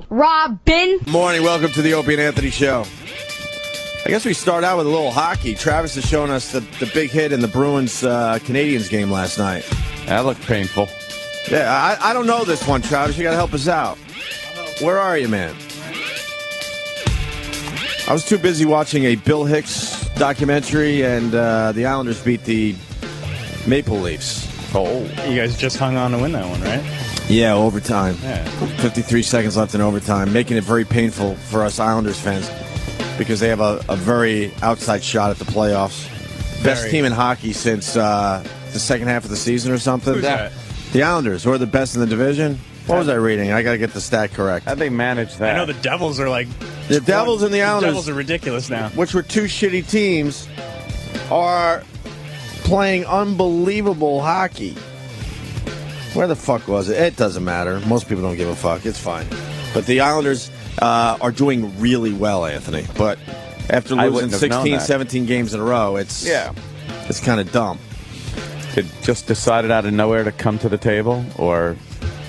Robin. Morning, welcome to the Opie and Anthony show. I guess we start out with a little hockey. Travis has shown us the big hit in the Bruins-Canadians game last night. That looked painful. Yeah, I don't know this one, Travis. You got to help us out. Where are you, man? I was too busy watching a Bill Hicks documentary, and the Islanders beat the Maple Leafs. Oh. You guys just hung on to win that one, right? Yeah, overtime. Yeah. 53 seconds left in overtime, making it very painful for us Islanders fans because they have a very outside shot at the playoffs. Best team in hockey since the second half of the season or something. Who's that? The Islanders, who are the best in the division. What was I reading? I got to get the stat correct. How'd they manage that? I know the Devils are like... The Devils and the Islanders... The Devils are ridiculous now. Which were two shitty teams, are playing unbelievable hockey. Where the fuck was it? It doesn't matter. Most people don't give a fuck. It's fine. But the Islanders are doing really well, Anthony. But after losing 16, 17 games in a row, it's kind of dumb. It just decided out of nowhere to come to the table? Or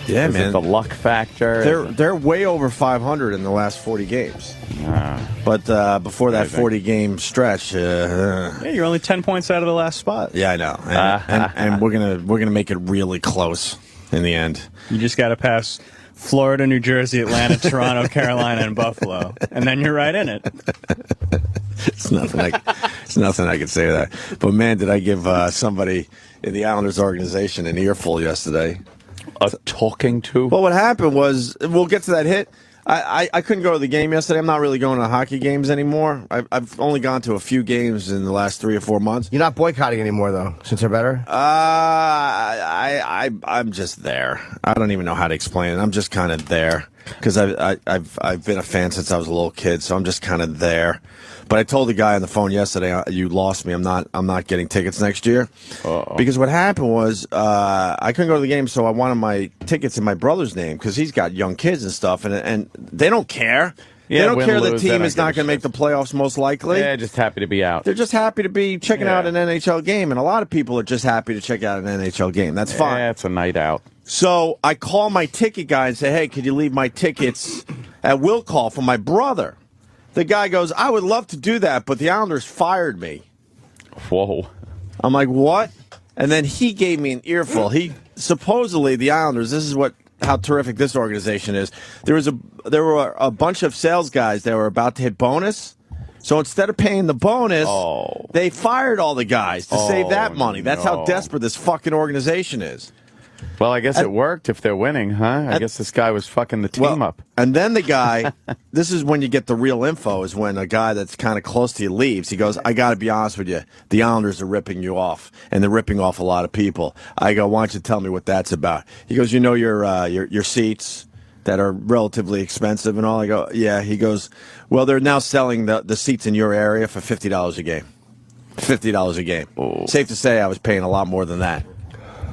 is it the luck factor? They're way over 500 in the last 40 games. But before that 40-game stretch... yeah, you're only 10 points out of the last spot. Yeah, I know. And we're gonna make it really close in the end. You just got to pass Florida, New Jersey, Atlanta, Toronto, Carolina, and Buffalo. And then you're right in it. It's nothing I can say to that. But, man, did I give somebody in the Islanders organization an earful yesterday. A talking to? Well, what happened was, we'll get to that hit. I couldn't go to the game yesterday. I'm not really going to hockey games anymore. I've only gone to a few games in the last 3 or 4 months. You're not boycotting anymore, though, since they're better? I'm just there. I don't even know how to explain it. I'm just kind of there because I've been a fan since I was a little kid, so I'm just kind of there. But I told the guy on the phone yesterday, you lost me. I'm not getting tickets next year. Uh-oh. Because what happened was I couldn't go to the game, so I wanted my tickets in my brother's name because he's got young kids and stuff, and they don't care. Yeah, they don't care the lose, team is not going to make the playoffs most likely. Yeah, just happy to be out. They're just happy to be checking out an NHL game, and a lot of people are just happy to check out an NHL game. That's fine. Yeah, it's a night out. So I call my ticket guy and say, hey, could you leave my tickets at will call for my brother? The guy goes, I would love to do that, but the Islanders fired me. Whoa. I'm like, what? And then he gave me an earful. Supposedly, the Islanders, this is how terrific this organization is. There were a bunch of sales guys that were about to hit bonus. So instead of paying the bonus, they fired all the guys to save that money. That's how desperate this fucking organization is. Well, I guess it worked if they're winning, huh? I guess this guy was fucking the team up. And then the guy, this is when you get the real info, is when a guy that's kind of close to you leaves. He goes, I got to be honest with you. The Islanders are ripping you off, and they're ripping off a lot of people. I go, why don't you tell me what that's about? He goes, you know your seats that are relatively expensive and all? I go, yeah. He goes, well, they're now selling the seats in your area for $50 a game. $50 a game. Oh. Safe to say I was paying a lot more than that.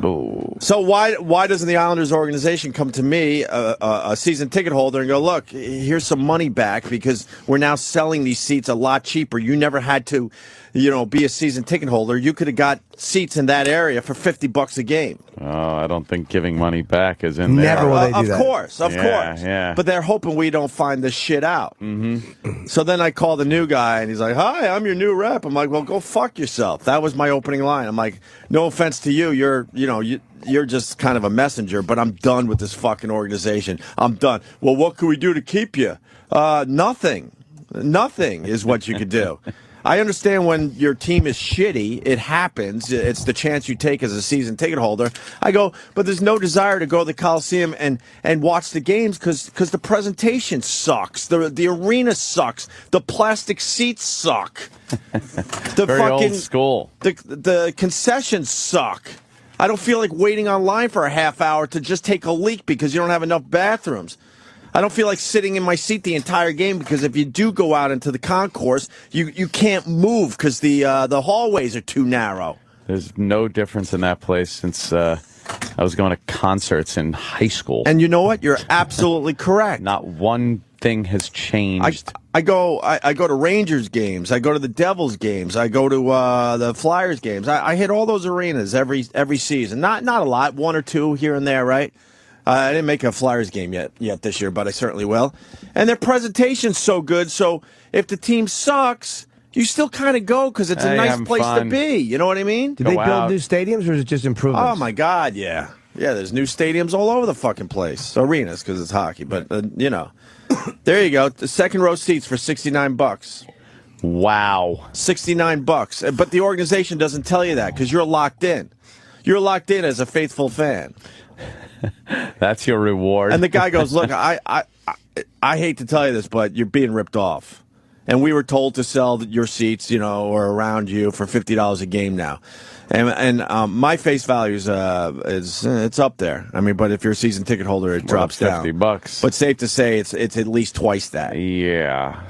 Oh. So why doesn't the Islanders organization come to me, a season ticket holder, and go, look, here's some money back because we're now selling these seats a lot cheaper. You never had to, be a season ticket holder. You could have got seats in that area for $50 a game. Oh, I don't think giving money back is in there. Never will they do that. Of course. Yeah. But they're hoping we don't find this shit out. Mm-hmm. So then I call the new guy, and he's like, hi, I'm your new rep. I'm like, well, go fuck yourself. That was my opening line. I'm like, no offense to you. You're just kind of a messenger, but I'm done with this fucking organization. I'm done. Well, what can we do to keep you? Nothing. Nothing is what you could do. I understand when your team is shitty, it happens. It's the chance you take as a season ticket holder. I go, but there's no desire to go to the Coliseum and watch the games because the presentation sucks. The arena sucks. The plastic seats suck. The Very old school. The concessions suck. I don't feel like waiting online for a half hour to just take a leak because you don't have enough bathrooms. I don't feel like sitting in my seat the entire game because if you do go out into the concourse, you can't move because the hallways are too narrow. There's no difference in that place since I was going to concerts in high school. And you know what? You're absolutely correct. Not one thing has changed. I go to Rangers games. I go to the Devils games. I go to the Flyers games. I hit all those arenas every season. Not a lot, one or two here and there, right? I didn't make a Flyers game yet this year, but I certainly will. And their presentation's so good, so if the team sucks, you still kind of go because it's a nice place to be. You know what I mean? Did they build new stadiums or is it just improvements? Oh, my God, yeah. Yeah, there's new stadiums all over the fucking place. Arenas because it's hockey, but, you know. There you go. The second row seats for $69. Wow. $69. But the organization doesn't tell you that because you're locked in. You're locked in as a faithful fan. That's your reward. And the guy goes, look, I hate to tell you this, but you're being ripped off. And we were told to sell your seats, you know, or around you for $50 a game now. And my face value is it's up there. I mean, but if you're a season ticket holder, it drops down. $50. But safe to say, it's at least twice that. Yeah.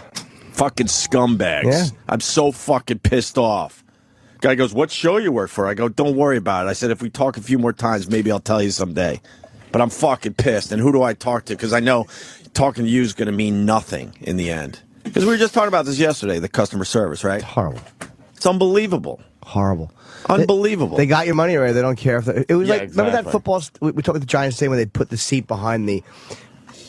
Fucking scumbags. Yeah. I'm so fucking pissed off. Guy goes, what show you work for? I go, don't worry about it. I said, if we talk a few more times, maybe I'll tell you someday. But I'm fucking pissed. And who do I talk to? Because I know talking to you is going to mean nothing in the end. Because we were just talking about this yesterday, the customer service, right? It's horrible. It's unbelievable. Horrible. Unbelievable. They got your money already. They don't care if it was like exactly. Remember that football? We talked about the Giants saying when they put the seat behind the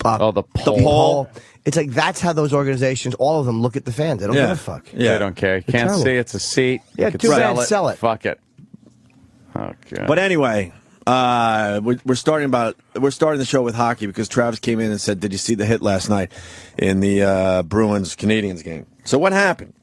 the pole. It's like that's how those organizations, all of them, look at the fans. They don't give a fuck. Yeah, they don't care. You can't see it's a seat. Yeah, too bad. Sell it. Fuck it. Okay. But anyway, we're starting the show with hockey because Travis came in and said, "Did you see the hit last night in the Bruins Canadians game?" So what happened?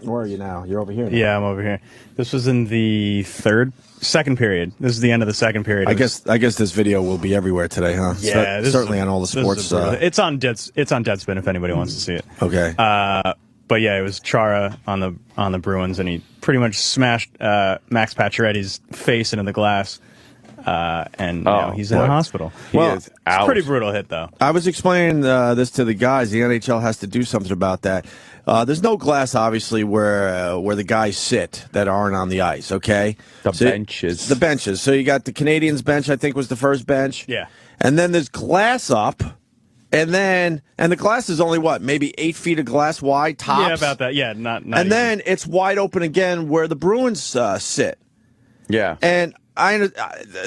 Where are you now? You're over here now. Yeah, I'm over here. This was in the second period. This is the end of the second period. I guess this video will be everywhere today, huh? Yeah, certainly on all the sports. It's on Deadspin if anybody wants to see it. Okay. But yeah, it was Chara on the Bruins, and he pretty much smashed Max Pacioretty's face into the glass, and now he's in the hospispital. It's a pretty brutal hit, though. I was explaining this to the guys. The NHL has to do something about that. There's no glass, obviously, where the guys sit that aren't on the ice. Okay, benches. The benches. So you got the Canadians bench. I think was the first bench. Yeah, and then there's glass up. And the glass is only maybe 8 feet of glass wide, tops? Yeah, about that. Yeah, not and even. then it's wide open again where the Bruins sit. Yeah. And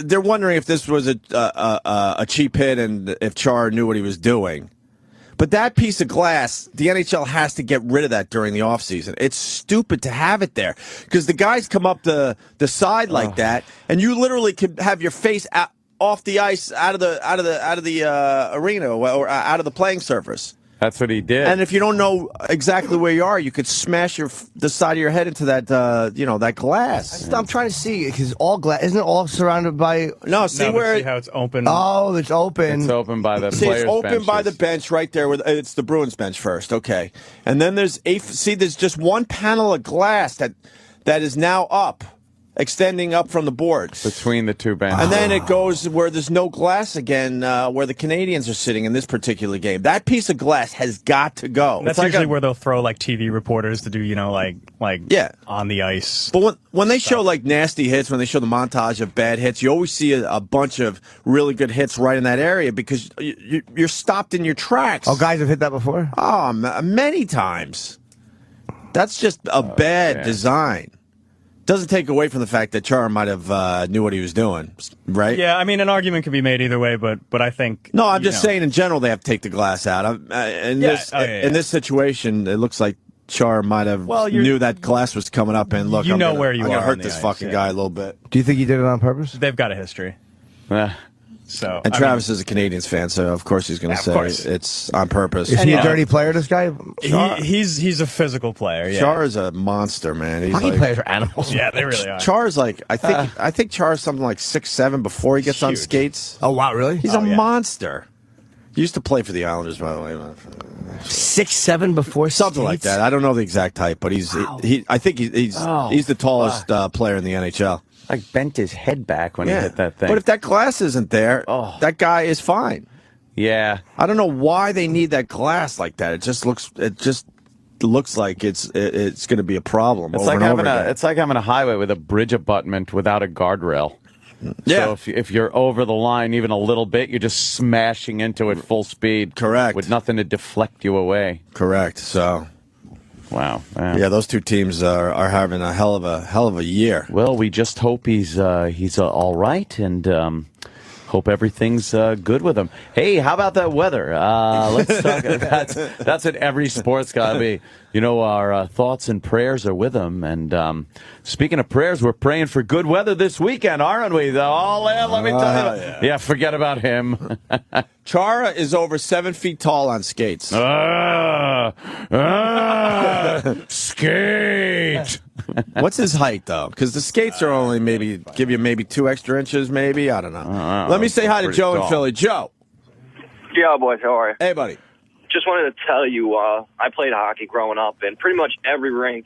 they're wondering if this was a cheap hit and if Char knew what he was doing. But that piece of glass, the NHL has to get rid of that during the offseason. It's stupid to have it there because the guys come up the side like that, and you literally could have your face off the ice, out of the arena or out of the playing surface. That's what he did. And if you don't know exactly where you are, you could smash the side of your head into that that glass. I'm trying to see because all glass isn't it all surrounded by? No, see how it's open. Oh, it's open. It's open by the See, players' it's open benches. by the bench right there. It's the Bruins bench first, okay. And then there's there's just one panel of glass that is now up. Extending up from the boards. Between the two benches. And then it goes where there's no glass again, where the Canadians are sitting in this particular game. That piece of glass has got to go. That's usually where they'll throw like TV reporters to do, on the ice. But when they show like nasty hits, when they show the montage of bad hits, you always see a bunch of really good hits right in that area because you're stopped in your tracks. Oh, guys have hit that before? Oh, many times. That's just a bad design. Doesn't take away from the fact that Chara might have knew what he was doing, right? Yeah, I mean, an argument could be made either way, but I think... No, I'm just saying in general they have to take the glass out. In this situation, it looks like Chara might have knew that glass was coming up and look, I'm going to hurt this fucking guy a little bit. Do you think he did it on purpose? They've got a history. So, and Travis is a Canadians fan, so of course he's going to say it's on purpose. Is he a dirty player, this guy? He's a physical player. Yeah. Char is a monster, man. Hockey players are animals. Yeah, they really are. Char is like, I think Char is something like 6'7" before he gets on skates. Oh, wow, really? He's a monster. He used to play for the Islanders, by the way. 6'7" before something like that. I don't know the exact height, but I think he's the tallest player in the NHL. Like bent his head back when he hit that thing. But if that glass isn't there, that guy is fine. Yeah. I don't know why they need that glass like that. It just looks like it's going to be a problem. It's like having a highway with a bridge abutment without a guardrail. Yeah. So if you're over the line even a little bit, you're just smashing into it full speed. Correct. With nothing to deflect you away. Correct. So. Wow. Yeah, those two teams are having a hell of a year. Well, we just hope he's all right, and Hope everything's good with them. Hey, how about that weather? Let's talk. That's what every sport's got to be. You know, our thoughts and prayers are with them. And speaking of prayers, we're praying for good weather this weekend, aren't we? Let me tell you. Yeah, forget about him. Chara is over 7 feet tall on skates. Skate. What's his height, though? Because the skates are only give you maybe 2 extra inches, maybe. I don't know. Let me say hi to Joe in Philly. Joe. Yeah, boys. How are you? Hey, buddy. Just wanted to tell you, I played hockey growing up, and pretty much every rink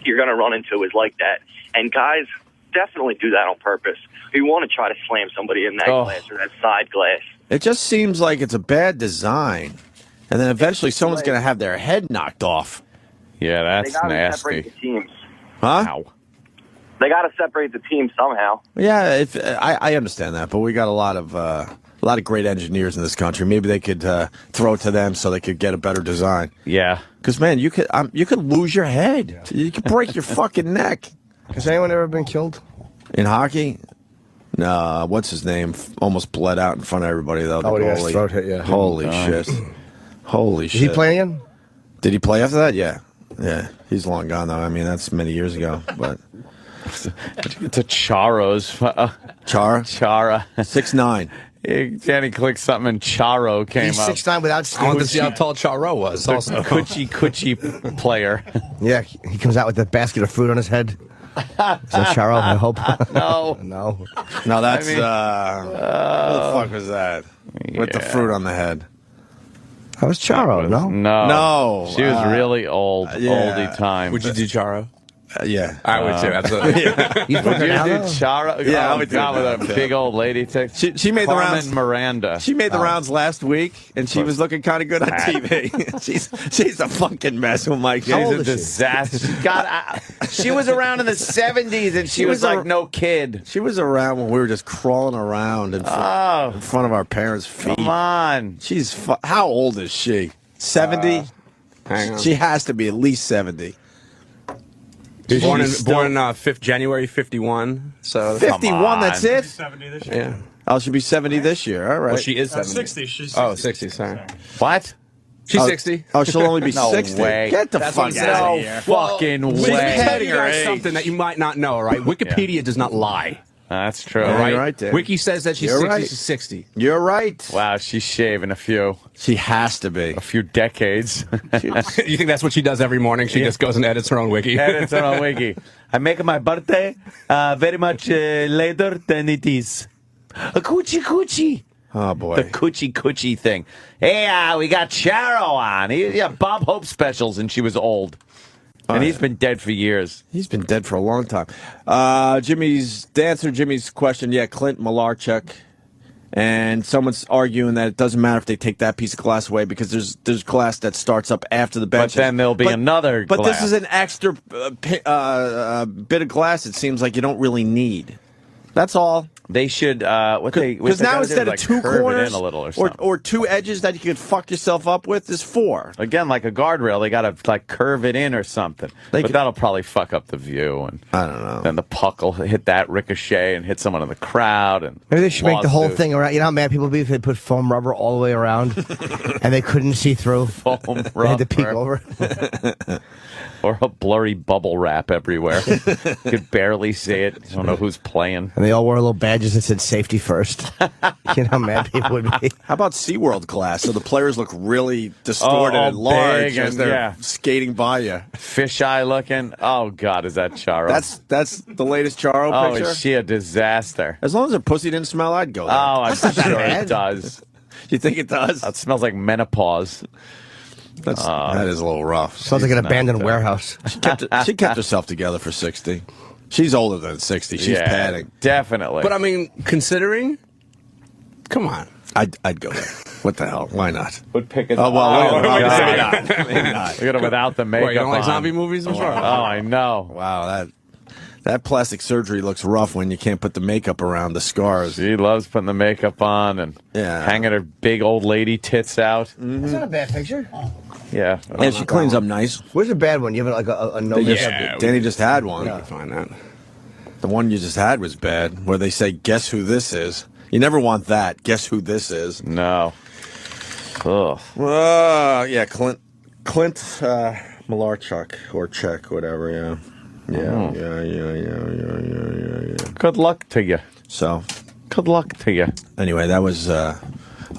you're going to run into is like that. And guys definitely do that on purpose. You want to try to slam somebody in that glass or that side glass. It just seems like it's a bad design. And then eventually someone's going to have their head knocked off. Yeah, that's they gotta nasty. Separate the teams. Huh? Ow. They got to separate the teams somehow. Yeah, I understand that, but we got a lot of great engineers in this country. Maybe they could throw it to them so they could get a better design. Yeah. Because, man, you could lose your head. You could break your fucking neck. Has anyone ever been killed? In hockey? No, what's his name? Almost bled out in front of everybody, though. Oh, yeah, his throat hit, yeah. Holy shit. Holy shit. Is he playing again? Did he play after that? Yeah. Yeah. He's long gone, though. I mean, that's many years ago. But To Charo's. Chara? Chara. 6'9". Danny clicked something and Charo came He's up. 6'9" without I wanted to see how tall Charo was. Also, Coochie player. Yeah, he comes out with a basket of fruit on his head. Is that Charo, I hope? No. No. No, that's, I mean, what the fuck was that? With the fruit on the head. That was Charo, no? No. She was really old, yeah. oldie time. would you do Charo? Yeah. I would too. Absolutely. You Would you now, do though? Charo? Yeah, I Oh, would do God, that, with a too. big old lady. She made the Carmen rounds. Miranda. She made the rounds last week, and she was looking kind of good on TV. she's a fucking mess with Mike. She's old a is she? disaster. She was around in the 70s, and she was like no kid. She was around when we were just crawling around in front of our parents' feet. Come on. She's how old is she? 70? Hang on. She has to be at least 70. born She's still- on 5th January 51. So 51, that's it? 70 this year. yeah. Oh, she'll be 70 this year. All right. Well, she is 70. 60. She's 60. Oh, 60. Sorry. What? She's 60. Oh, she'll only be No 60. way. Get the That's fuck what I'm out saying. of here. Fucking Let me way. tell you guys age. something that you might not know, all right? Wikipedia does not lie. That's true. Yeah, Right? you're right, Dan. Wiki says that she's You're 60. right. She's 60. You're right. Wow, she's shaving a few She has to be. decades. You think that's what she does every morning? She just goes and edits her own wiki. Edits on a wiki. I make my birthday very much later than it is. A coochie coochie. Oh, boy. The coochie coochie thing. Hey, we got Charo on. Yeah, Bob Hope specials, and she was old. And he's been dead for years. He's been dead for a long time. To answer Jimmy's question, yeah, Clint Malarchuk. And someone's arguing that it doesn't matter if they take that piece of glass away because there's glass that starts up after the benches. But then there'll be another But glass. this is an extra bit of glass it seems like you don't really need. That's all. They should, Because now instead of two curve it corners in a little or something. or two edges that you could fuck yourself up with, is 4. Again, like a guardrail, they got to like curve it in or something. They But could- that'll probably fuck up the view, and I don't know. then the puck will hit that ricochet and hit someone in the crowd. And Maybe they should make the whole lawsuit. thing around. You know how mad people would be if they put foam rubber all the way around and they couldn't see through? Foam They had to peek rubber. over. Or a blurry bubble wrap everywhere. You could barely see it. You don't know who's playing. And they all wore little badges that said safety first. You know how mad people would be. How about SeaWorld glass? So the players look really distorted Oh, and large big as and- they're yeah. skating by you. Fisheye looking. Oh, God, is that Charo? That's the latest Charo oh, picture. is she a disaster? As long as her pussy didn't smell, I'd go there. Oh, I'm sure bad. it does. You think it does? That smells like menopause. That is a little rough. Sounds like an not abandoned there. warehouse. She kept herself together for 60. She's older than 60. She's Yeah, padding. Definitely. But I mean, considering, come on. I'd go there. What the hell? Why not? would pick it. Oh, well, oh, maybe God. not. Maybe not. Look at it without the makeup What, you don't like on. zombie movies? What's Oh, wrong? I know. Wow, that plastic surgery looks rough when you can't put the makeup around the scars. She loves putting the makeup on and Yeah. hanging her big old lady tits out. That's not a bad picture. Yeah. And she cleans up nice. Where's a bad one? You have like a no Yeah. Danny just had one. We can find that. The one you just had was bad, where they say, "Guess who this is?" You never want that. Guess who this is? No. Ugh. Yeah, Clint Malarchuk or Czech, whatever. Yeah. Yeah. Good luck to you. So, good luck to you. Anyway, that was a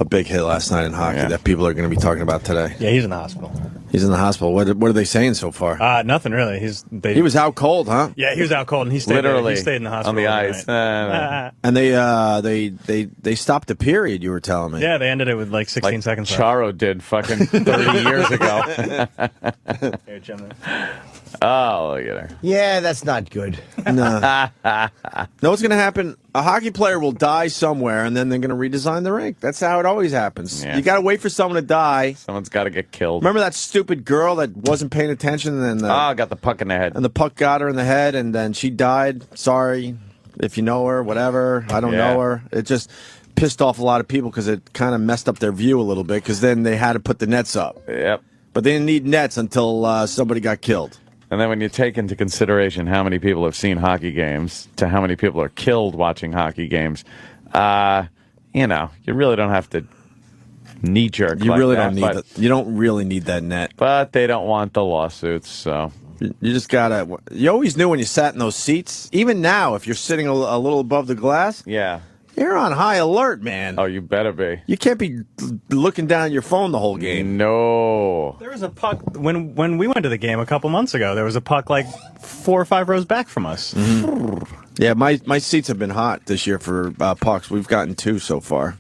big hit last night in hockey that people are going to be talking about today. Yeah, he's in the hospital. He's in the hospital. What are they saying so far? Nothing really. He was out cold, huh? Yeah, he was out cold, and he stayed Literally He stayed in the hospital on the ice. And they stopped the period. You were telling me. Yeah, they ended it with like 16 seconds. Charo did fucking 30 years ago. Here, Jim. Oh, look at her. Yeah, that's not good. No. Know what's going to happen? A hockey player will die somewhere, and then they're going to redesign the rink. That's how it always happens. Yeah. You got to wait for someone to die. Someone's got to get killed. Remember that stupid girl that wasn't paying attention, and got the puck in the head. And the puck got her in the head, and then she died. Sorry, if you know her, whatever. I don't know her. It just pissed off a lot of people because it kind of messed up their view a little bit. Because then they had to put the nets up. Yep. But they didn't need nets until somebody got killed. And then when you take into consideration how many people have seen hockey games to how many people are killed watching hockey games, you really don't have to knee-jerk. You like really that, don't need that. You don't really need that net. But they don't want the lawsuits, so you just gotta. You always knew when you sat in those seats. Even now, if you're sitting a little above the glass, yeah, you're on high alert, man. Oh, you better be. You can't be looking down at your phone the whole game. No. There was a puck when we went to the game a couple months ago. There was a puck like 4 or 5 rows back from us. Mm-hmm. Yeah, my seats have been hot this year for pucks. We've gotten 2 so far.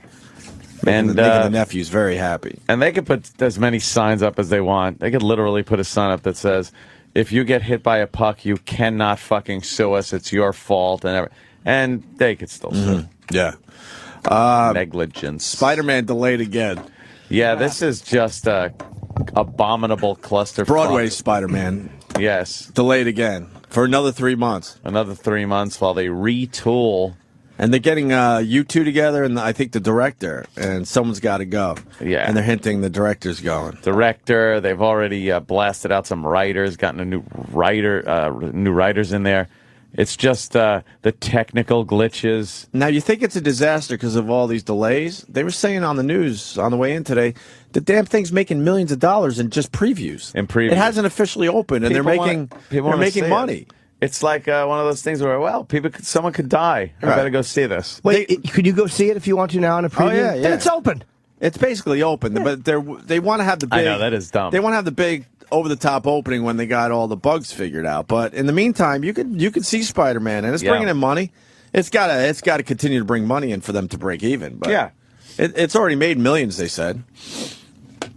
Making the nephew's very happy. And they could put as many signs up as they want. They could literally put a sign up that says, if you get hit by a puck, you cannot fucking sue us. It's your fault. And they could still sue. Yeah. Negligence. Spiderman delayed again. Yeah, this is just a abominable cluster. Broadway Spiderman. Yes. Delayed again for another 3 months. Another 3 months while they retool. And they're getting you two together, and I think the director, and someone's got to go. Yeah. And they're hinting the director's going. Director, they've already blasted out some writers, gotten a new writers in there. It's just the technical glitches. Now, you think it's a disaster because of all these delays? They were saying on the news on the way in today, the damn thing's making millions of dollars in just previews. In previews. It hasn't officially opened, and they're making money. It's like one of those things where, someone could die. I better go see this. Wait, could you go see it if you want to now in a preview? Oh, yeah. Then it's open. It's basically open, but they want to have the big... I know, that is dumb. They want to have the big over-the-top opening when they got all the bugs figured out. But in the meantime, you could see Spider-Man, and it's bringing in money. It's got to continue to bring money in for them to break even. But yeah. It's already made millions, they said.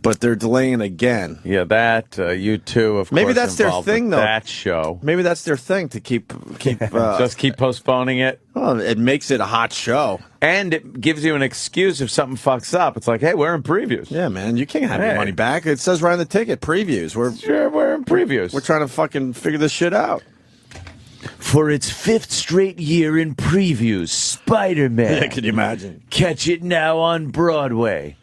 But they're delaying again. Yeah, that U2, of course. Maybe that's their thing, though. That show. Maybe that's their thing to keep just keep postponing it. Well, it makes it a hot show, and it gives you an excuse if something fucks up. It's like, hey, we're in previews. Yeah, man, you can't have your money back. It says right on the ticket, previews. We're in previews. We're trying to fucking figure this shit out. For its 5th straight year in previews, Spider-Man. Yeah, can you imagine? Catch it now on Broadway.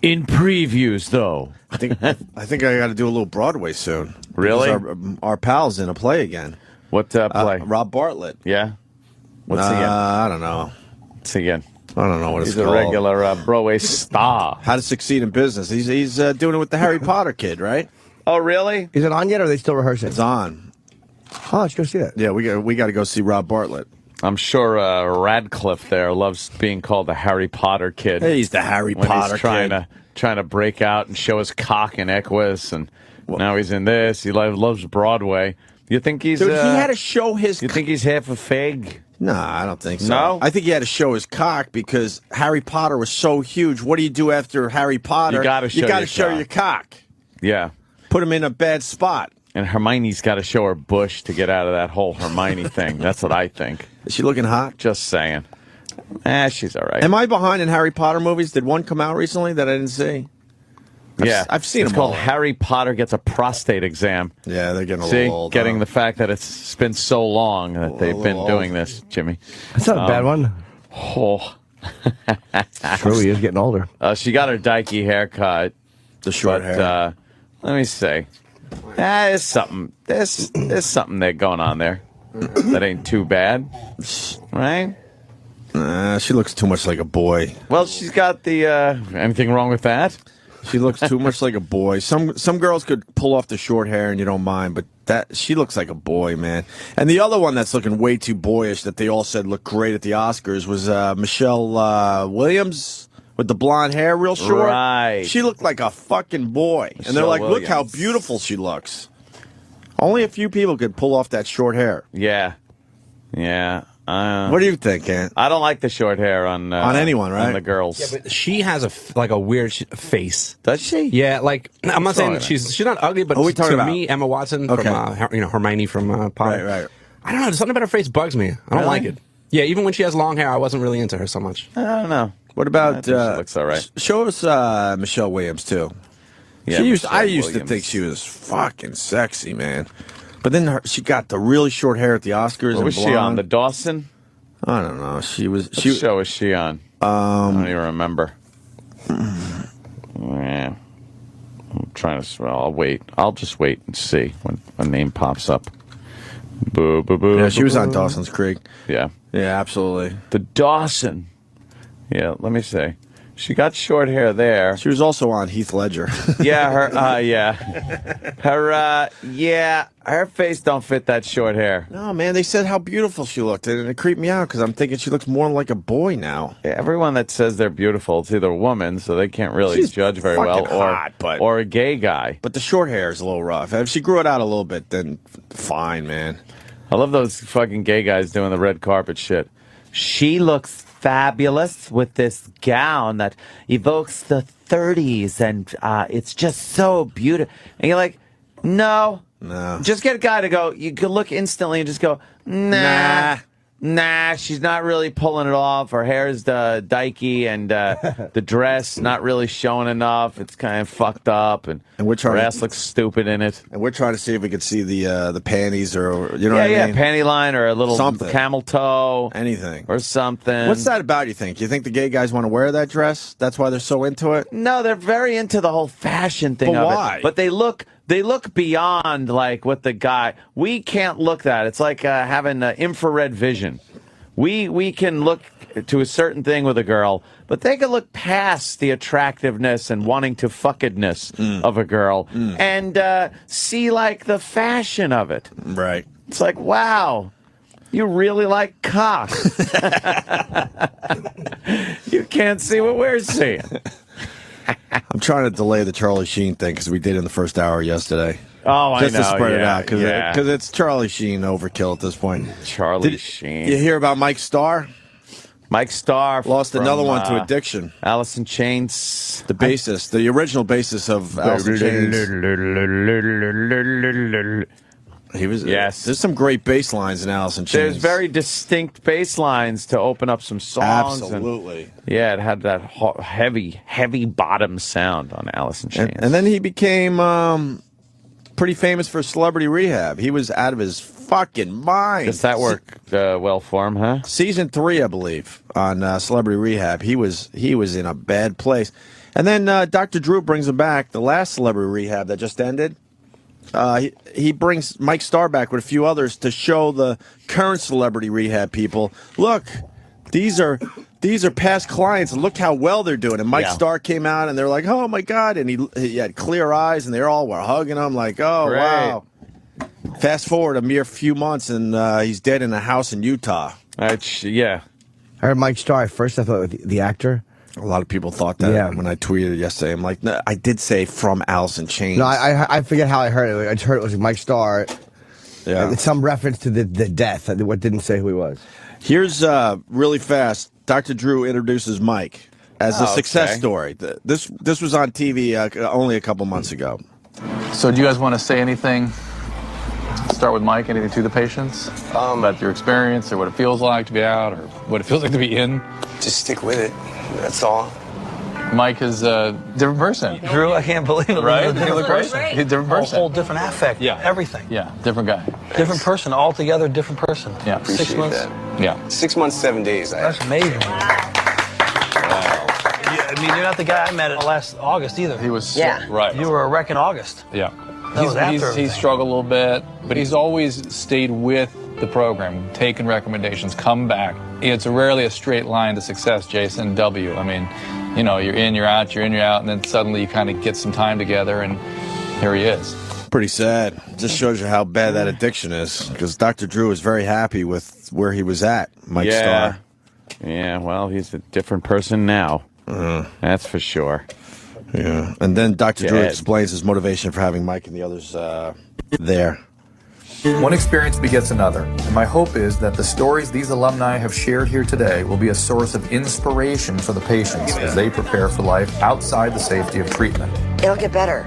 In previews, though. I think I got to do a little Broadway soon. Really? Our pal's in a play again. What play? Rob Bartlett. Yeah. What's he in? I don't know. What's he in? I don't know what it's called. He's a regular Broadway star. How to Succeed in Business. He's doing it with the Harry Potter kid, right? Oh, really? Is it on yet, or are they still rehearsing? It's on. Oh, let's go see that. Yeah, we got to go see Rob Bartlett. I'm sure Radcliffe there loves being called the Harry Potter kid. Hey, he's the Harry Potter kid. Trying to break out and show his cock in Equus, and now he's in this. He loves Broadway. You think he's... Dude, he had to show his... You think he's half a fag? No, I don't think so. No? I think he had to show his cock because Harry Potter was so huge. What do you do after Harry Potter? You got to show your cock. Yeah. Put him in a bad spot. And Hermione's got to show her bush to get out of that whole Hermione thing. That's what I think. Is she looking hot? Just saying. She's all right. Am I behind in Harry Potter movies? Did one come out recently that I didn't see? I've seen them all. It's called Harry Potter Gets a Prostate Exam. Yeah, they're getting a little old. Getting the fact that it's been so long that they've been doing this, Jimmy. That's not a bad one. Oh. True, he is getting older. She got her dykey haircut. The short hair. Let me see. There's something there going on there. That ain't too bad, right? She looks too much like a boy. Well, she's got the. Anything wrong with that? She looks too much like a boy. Some girls could pull off the short hair and you don't mind, but she looks like a boy, man. And the other one that's looking way too boyish that they all said looked great at the Oscars was Michelle Williams with the blonde hair, real short. Right. She looked like a fucking boy. And they're like, look how beautiful she looks. Only a few people could pull off that short hair. Yeah. What do you think, Ant? I don't like the short hair on anyone, right? On the girls. Yeah, but she has a weird face. Does she? Yeah, like I'm not saying that she's not ugly, but to me, Emma Watson from Hermione from Potter. Right. I don't know. Something about her face bugs me. I don't like it. Yeah, even when she has long hair, I wasn't really into her so much. I don't know. What about? she looks all right. Show us Michelle Williams too. Yeah, I used to think she was fucking sexy, man. But then she got the really short hair at the Oscars. What was she on? The Dawson? I don't know. What show was she on? I don't even remember. Yeah. I'm trying to. Well, I'll wait. I'll just wait and see when a name pops up. Boo, boo, boo. Yeah, she was on Dawson's Creek. Yeah. Yeah, absolutely. The Dawson. Yeah, let me see. She got short hair there. She was also on Heath Ledger. Her face don't fit that short hair. No, man, they said how beautiful she looked, and it creeped me out because I'm thinking she looks more like a boy now. Yeah, everyone that says they're beautiful, it's either a woman, so they can't really judge very well, or a gay guy. But the short hair is a little rough. If she grew it out a little bit, then fine, man. I love those fucking gay guys doing the red carpet shit. She looks fabulous with this gown that evokes the 30s, and it's just so beautiful. And you're like, no. Just get a guy to go. You could look instantly and just go, nah, she's not really pulling it off. Her hair's dykey, and the dress not really showing enough. It's kind of fucked up, and her ass looks stupid in it. And we're trying to see if we could see the panties or you know what I mean? Panty line or a little camel toe, anything or something. What's that about? You think? You think the gay guys want to wear that dress? That's why they're so into it? No, they're very into the whole fashion thing. But of why? It. But they look beyond like what the guy. We can't look that. It's like having infrared vision. We can look to a certain thing with a girl, but they can look past the attractiveness and wanting to fuckedness of a girl and see like the fashion of it. Right. It's like, wow, you really like cock. You can't see what we're seeing. I'm trying to delay the Charlie Sheen thing because we did in the first hour yesterday. Oh, I know. Just to spread it out because because it's Charlie Sheen overkill at this point. Sheen. You hear about Mike Starr? Mike Starr lost another one to addiction. Alice in Chains. The bassist, the original bassist of Alice in Chains. He was. Yes. There's some great bass lines in Alice in Chains. There's very distinct bass lines to open up some songs. Absolutely. It had that heavy bottom sound on Alice in Chains. And then he became pretty famous for Celebrity Rehab. He was out of his fucking mind. Does that work well for him, huh? Season 3, I believe, on Celebrity Rehab. He was in a bad place. And then Dr. Drew brings him back, the last Celebrity Rehab that just ended. He brings Mike Starr back with a few others to show the current Celebrity Rehab people, look, these are past clients, and look how well they're doing. And Mike Starr came out, and they're like, oh, my God. And he had clear eyes, and they all were hugging him like, oh, great. Wow. Fast forward a mere few months, and he's dead in a house in Utah. I heard Mike Starr at first. I thought the actor. A lot of people thought that when I tweeted yesterday. I'm like, no, I did say from Alice in Chains. No, I forget how I heard it. I just heard it was Mike Starr. Yeah. It's some reference to the death. What didn't say who he was. Here's really fast. Dr. Drew introduces Mike as a success story. This was on TV only a couple months ago. So do you guys want to say anything? Start with Mike. Anything to the patients about your experience or what it feels like to be out or what it feels like to be in? Just stick with it. That's all. Mike is a different person. Drew, I can't believe it. Right? He look great. He's a different person. A whole different affect. Yeah. Everything. Yeah. Different guy. Different person. Altogether different person. Yeah. Appreciate 6 months. that. Yeah. 6 months, 7 days. That's amazing. Wow. I mean, you're not the guy I met last August either. He was right. You were a wreck in August. Yeah. That was after he's struggled a little bit, but he's always stayed with the program, taking recommendations, come back. It's rarely a straight line to success, Jason W. I mean, you know, you're in, you're out, you're in, you're out, and then suddenly you kind of get some time together, and here he is. Pretty sad. Just shows you how bad that addiction is. Because Dr. Drew was very happy with where he was at, Mike Starr. Yeah, well, he's a different person now. That's for sure. Yeah. And then Dr. Drew explains his motivation for having Mike and the others there. One experience begets another, and my hope is that the stories these alumni have shared here today will be a source of inspiration for the patients as they prepare for life outside the safety of treatment. It'll get better.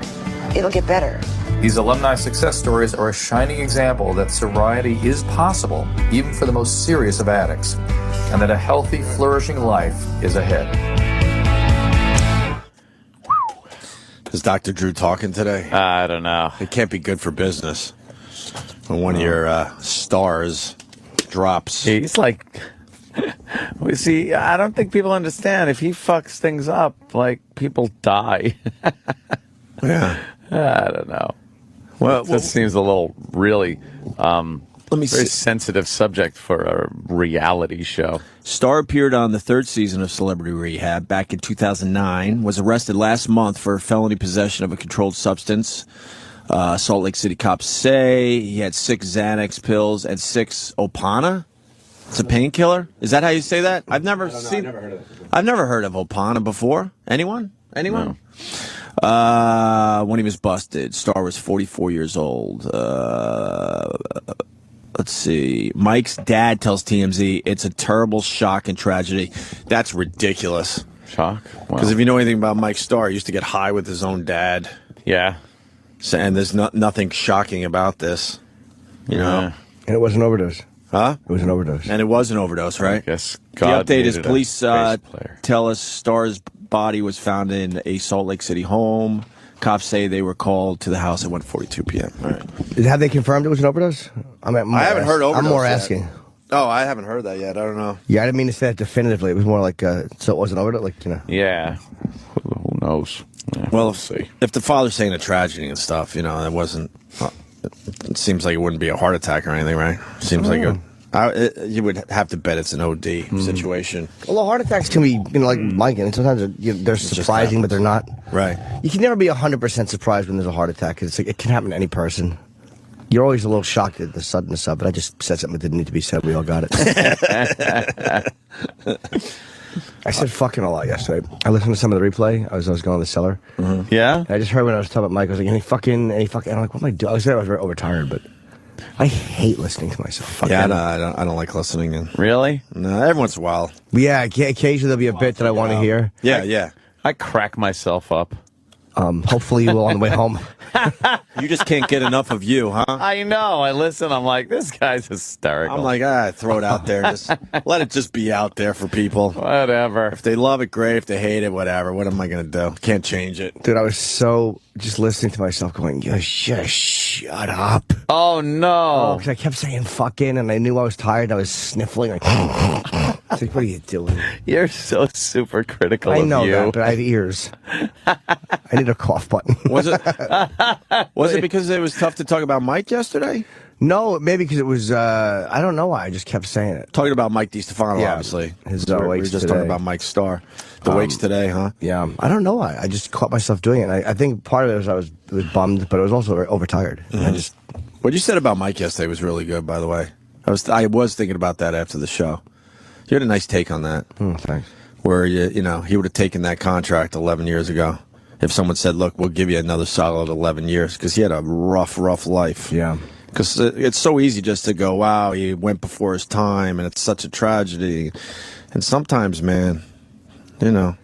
It'll get better. These alumni success stories are a shining example that sobriety is possible, even for the most serious of addicts, and that a healthy, flourishing life is ahead. Is Dr. Drew talking today? I don't know. It can't be good for business when one of your stars drops. He's like, we see. I don't think people understand. If he fucks things up, like, people die. Yeah, I don't know. Well, this seems a little really very see. sensitive subject for a reality show. Starr appeared on the third season of Celebrity Rehab back in 2009, was arrested last month for felony possession of a controlled substance. Salt Lake City cops say he had 6 Xanax pills and 6 Opana. It's a painkiller. Is that how you say that? I've never seen. I've never heard of Opana before. Anyone? No. When he was busted, Starr was 44 years old. Let's see. Mike's dad tells TMZ it's a terrible shock and tragedy. That's ridiculous. Shock? Because if you know anything about Mike Starr, he used to get high with his own dad. Yeah. So, and there's nothing shocking about this. You know? And it was an overdose. Huh? It was an overdose. And it was an overdose, right? I guess God the update is needed police player. tell us Starr's body was found in a Salt Lake City home. Cops say they were called to the house at 1:42 p.m. All right. Have they confirmed it was an overdose? I haven't heard overdose I'm more yet. asking. Oh, I haven't heard that yet. I don't know. Yeah, I didn't mean to say that definitively. It was more like, so it wasn't overdose? Like, you know. Yeah. Who knows? Yeah, Well, we'll see. If the father's saying a tragedy and stuff, you know, that wasn't. It seems like it wouldn't be a heart attack or anything, right? Seems like you would have to bet it's an OD situation. Well, heart attacks can be, you know, like Mike, and sometimes they're surprising, but they're not. Right. You can never be 100% surprised when there's a heart attack. It's like, it can happen to any person. You're always a little shocked at the suddenness of it. I just said something that didn't need to be said. We all got it. I said fucking a lot yesterday. I listened to some of the replay. I was going to the cellar. Mm-hmm. Yeah? And I just heard when I was talking about Mike, I was like, any fucking. And I'm like, what am I doing? I was very overtired, but I hate listening to myself. Yeah, I don't like listening. And Really? no, every once in a while. But yeah, occasionally there'll be a bit that I want to hear. Yeah. I crack myself up. Hopefully you will on the way home. You just can't get enough of you, huh? I know. I listen. I'm like, this guy's hysterical. I'm like, throw it out there. Just let it just be out there for people. Whatever. If they love it, great. If they hate it, whatever. What am I going to do? Can't change it. Dude, I was so just listening to myself going, yeah, shut up. Oh, no. Because I kept saying fucking, and I knew I was tired. And I was sniffling. Like, it's like, what are you doing? You're so super critical I of know you. that, but I have ears. I need a cough button. Was it because it was tough to talk about Mike yesterday? No, maybe because it was, I don't know why. I just kept saying it. Talking about Mike DiStefano, Yeah, obviously. his we were wakes just today. talking about Mike Starr. The wakes today, huh? Yeah, I don't know why. I just caught myself doing it. I think part of it was I was bummed, but I was also overtired. Mm-hmm. What you said about Mike yesterday was really good, by the way. I was thinking about that after the show. You had a nice take on that. Thanks. Where, you know, he would have taken that contract 11 years ago. If someone said, look, we'll give you another solid 11 years. Because he had a rough life. Yeah. Because it's so easy just to go, wow, he went before his time, and it's such a tragedy. And sometimes, man, you know.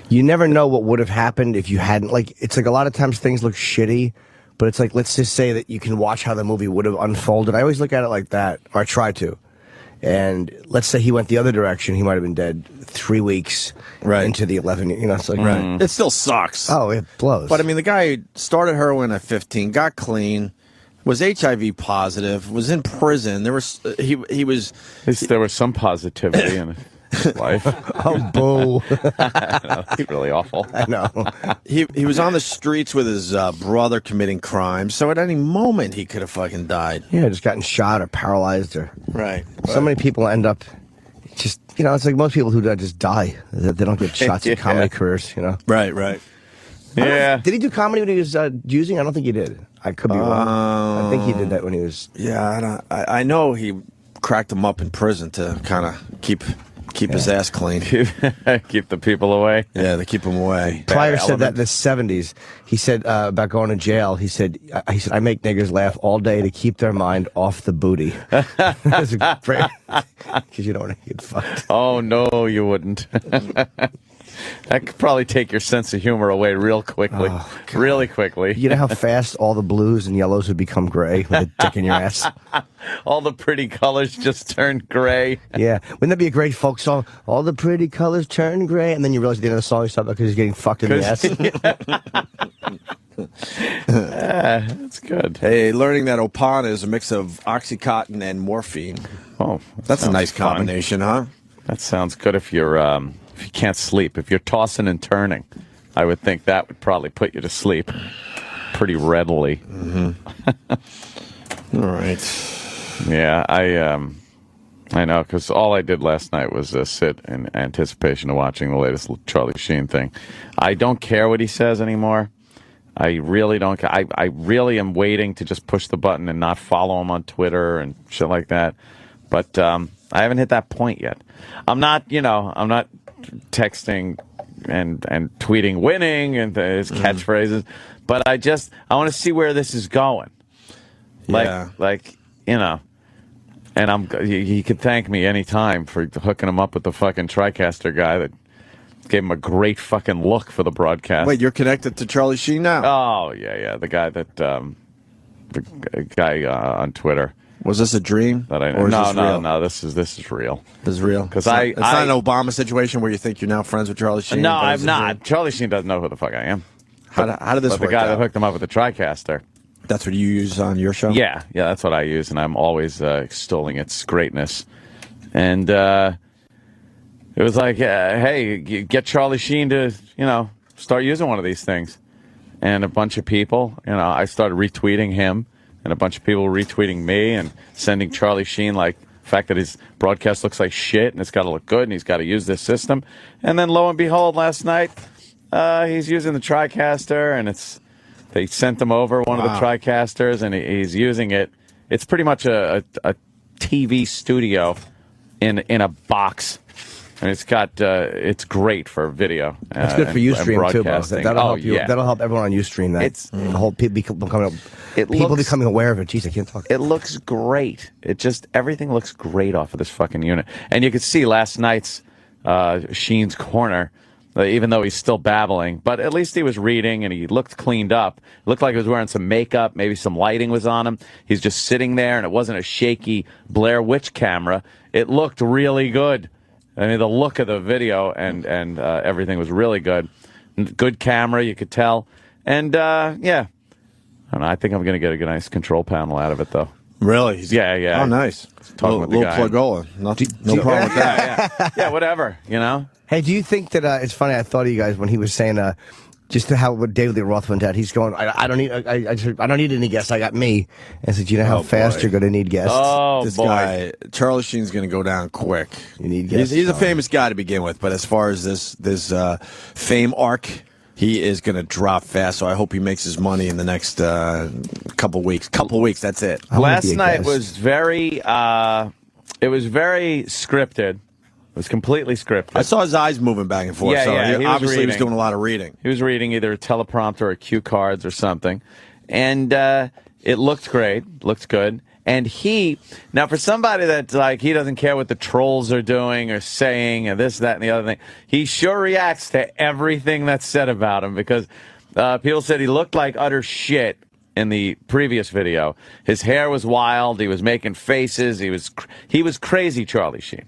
You never know what would have happened if you hadn't. Like, it's like a lot of times things look shitty, but it's like, let's just say that you can watch how the movie would have unfolded. I always look at it like that, or I try to. And let's say he went the other direction, he might have been dead 3 weeks into the 11. You know, it's like It still sucks. Oh, it blows. But I mean, the guy started heroin at 15, got clean, was HIV positive, was in prison. There was there was some positivity in it. life. Oh, boo. I know, it's really awful. I know. He was on the streets with his brother committing crimes, so at any moment he could have fucking died. Yeah, just gotten shot or paralyzed or. Right. So many people end up just, it's like most people who just die. They don't get shots at comedy careers, Right. Yeah. Did he do comedy when he was using? I don't think he did. I could be wrong. I think he did that when he was. Yeah, I know he cracked him up in prison to kind of keep his ass clean. Keep the people away. Yeah, to keep him away. Pryor said that in the 70s. He said about going to jail. He said, I make niggers laugh all day to keep their mind off the booty. Because you don't want to get fucked. Oh, no, you wouldn't. That could probably take your sense of humor away real quickly. Oh, really quickly. You know how fast all the blues and yellows would become gray with a dick in your ass? All the pretty colors just turned gray. Yeah. Wouldn't that be a great folk song? All the pretty colors turn gray. And then you realize at the end of the song, you stop because he's getting fucked in the ass. That's good. Hey, learning that Opana is a mix of Oxycontin and morphine. Oh, that's a nice fun. combination, huh? That sounds good if you're if you can't sleep. If you're tossing and turning, I would think that would probably put you to sleep pretty readily. Mm-hmm. All right. Yeah, I know, because all I did last night was sit in anticipation of watching the latest Charlie Sheen thing. I don't care what he says anymore. I really don't care. I really am waiting to just push the button and not follow him on Twitter and shit like that. But I haven't hit that point yet. I'm not texting and tweeting winning and his catchphrases, but I want to see where this is going. And he could thank me anytime for hooking him up with the fucking TriCaster guy that gave him a great fucking look for the broadcast. Wait, you're connected to Charlie Sheen now? Oh, yeah. The guy that, the guy on Twitter. Was this a dream? No, this is real. This is real? Because it's not an Obama situation where you think you're now friends with Charlie Sheen? No, I'm not. Charlie Sheen doesn't know who the fuck I am. How did this work the guy out? that hooked him up with the TriCaster. That's what you use on your show? Yeah, that's what I use, and I'm always extolling its greatness. And it was like, hey, get Charlie Sheen to, start using one of these things. And a bunch of people, I started retweeting him, and a bunch of people retweeting me and sending Charlie Sheen, the fact that his broadcast looks like shit, and it's got to look good, and he's got to use this system. And then, lo and behold, last night, he's using the TriCaster, and they sent him over one of the TriCasters, and he's using it. It's pretty much a TV studio in a box, and it's great for video. It's good for Ustream too, bro. That'll help you. Yeah. That'll help everyone on Ustream. The whole people becoming aware of it. Jeez, I can't talk. It looks great. Everything looks great off of this fucking unit, and you could see last night's Sheen's Corner. Even though he's still babbling, but at least he was reading and he looked cleaned up. It looked like he was wearing some makeup, maybe some lighting was on him. He's just sitting there, and it wasn't a shaky Blair Witch camera. It looked really good. I mean, the look of the video and everything was really good. Good camera, you could tell. And yeah, I think I'm going to get a nice control panel out of it, though. Really? Yeah. Oh, nice. Talking with the guy. Plug-ola. No problem with that. Yeah, whatever, Hey, do you think that it's funny? I thought of you guys when he was saying just what David Lee Roth went at. He's going, I don't need any guests. I got me. And I said, you know how fast you're going to need guests. Oh, this boy. guy, Charlie Sheen's going to go down quick. You need guests. He's a famous guy to begin with, but as far as this fame arc, he is going to drop fast. So I hope he makes his money in the next couple weeks. That's it. Last night was very scripted. It was completely scripted. I saw his eyes moving back and forth. He obviously he was doing a lot of reading. He was reading either a teleprompter or cue cards or something. And it looked great. Looked good. And now for somebody that's he doesn't care what the trolls are doing or saying and this, that, and the other thing, he sure reacts to everything that's said about him because people said he looked like utter shit in the previous video. His hair was wild. He was making faces. He was crazy, Charlie Sheen.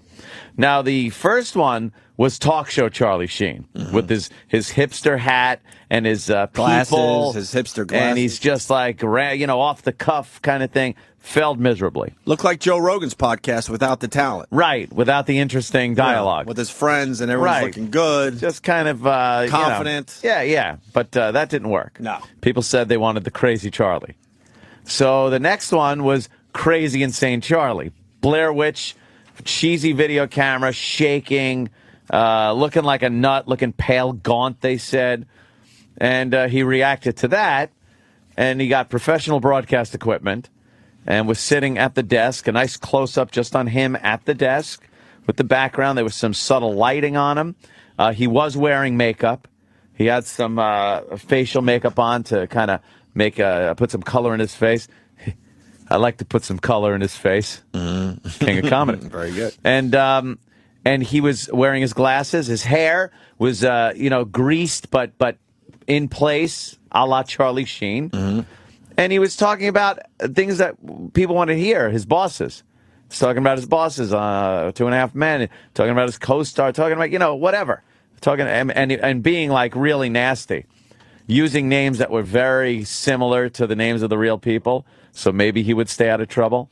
Now, the first one was talk show Charlie Sheen with his hipster hat and his glasses, people, his hipster glasses. and he's just like, off the cuff kind of thing. Failed miserably. Looked like Joe Rogan's podcast without the talent. Right, without the interesting dialogue. Yeah, with his friends and everyone's looking good. Just kind of confident. Yeah. But that didn't work. No. People said they wanted the crazy Charlie. So the next one was Crazy Insane Charlie. Blair Witch, cheesy video camera, shaking, looking like a nut, looking pale, gaunt, they said. And he reacted to that, and he got professional broadcast equipment and was sitting at the desk, a nice close-up just on him at the desk with the background. There was some subtle lighting on him. He was wearing makeup. He had some facial makeup on to kind of put some color in his face. I like to put some color in his face. King of comedy. Very good. And he was wearing his glasses. His hair was, greased but in place, a la Charlie Sheen. And he was talking about things that people want to hear, his bosses. He's talking about his bosses, 2.5 Men, talking about his co-star, talking about, whatever. Talking and being like really nasty. Using names that were very similar to the names of the real people, so maybe he would stay out of trouble.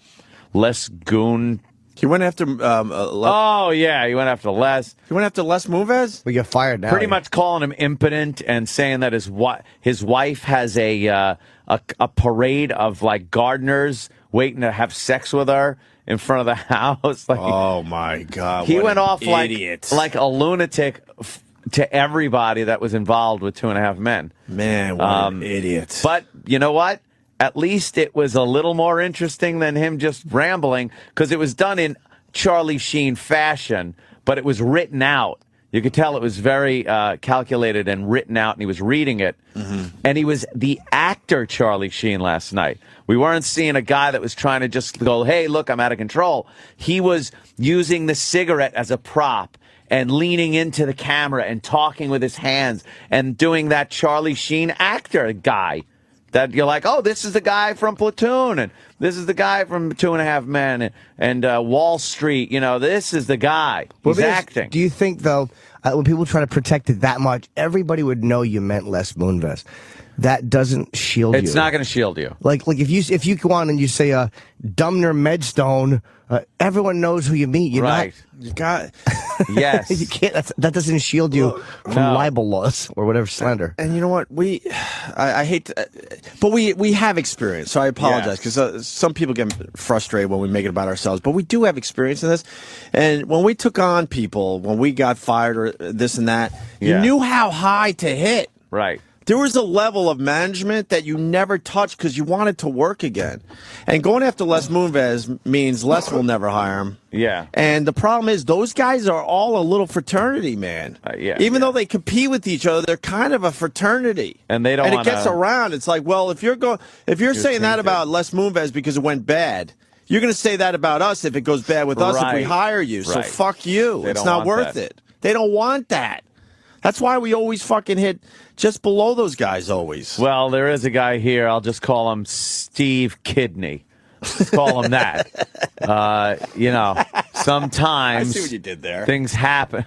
Les Goon. He went after. He went after Les. He went after Les Moonves? We get fired now. Pretty much calling him impotent and saying that his wife has a parade of like gardeners waiting to have sex with her in front of the house. Like, oh my God! He went off idiot. like a lunatic to everybody that was involved with 2.5 Men. Man, what an idiot! But you know what? At least it was a little more interesting than him just rambling, because it was done in Charlie Sheen fashion, but it was written out. You could tell it was very calculated and written out, and he was reading it. And he was the actor Charlie Sheen last night. We weren't seeing a guy that was trying to just go, hey, look, I'm out of control. He was using the cigarette as a prop and leaning into the camera and talking with his hands and doing that Charlie Sheen actor guy. That you're like, oh, this is the guy from Platoon, and this is the guy from 2.5 Men, and Wall Street. This is the guy. He's acting. Do you think, though, when people try to protect it that much, everybody would know you meant Les Moonves? That doesn't shield you. It's not going to shield you. Like if you go on and you say Dumner Medstone, everyone knows who you mean. You got yes. You can't. That doesn't shield you from libel laws or whatever slander. And you know what? I hate, but we have experience. So I apologize because some people get frustrated when we make it about ourselves. But we do have experience in this. And when we took on people, when we got fired or this and that, you knew how high to hit. Right. There was a level of management that you never touched because you wanted to work again. And going after Les Moonves means Les will never hire him. Yeah. And the problem is those guys are all a little fraternity, man. Even though they compete with each other, they're kind of a fraternity. And they don't. And it gets around. It's like, well, if you're saying that about Les Moonves because it went bad, you're going to say that about us if it goes bad with us if we hire you. So fuck you. It's not worth it. They don't want that. That's why we always fucking hit just below those guys always. Well, there is a guy here. I'll just call him Steve Kidney. Just call him that. Sometimes I see what you did there. Things happen.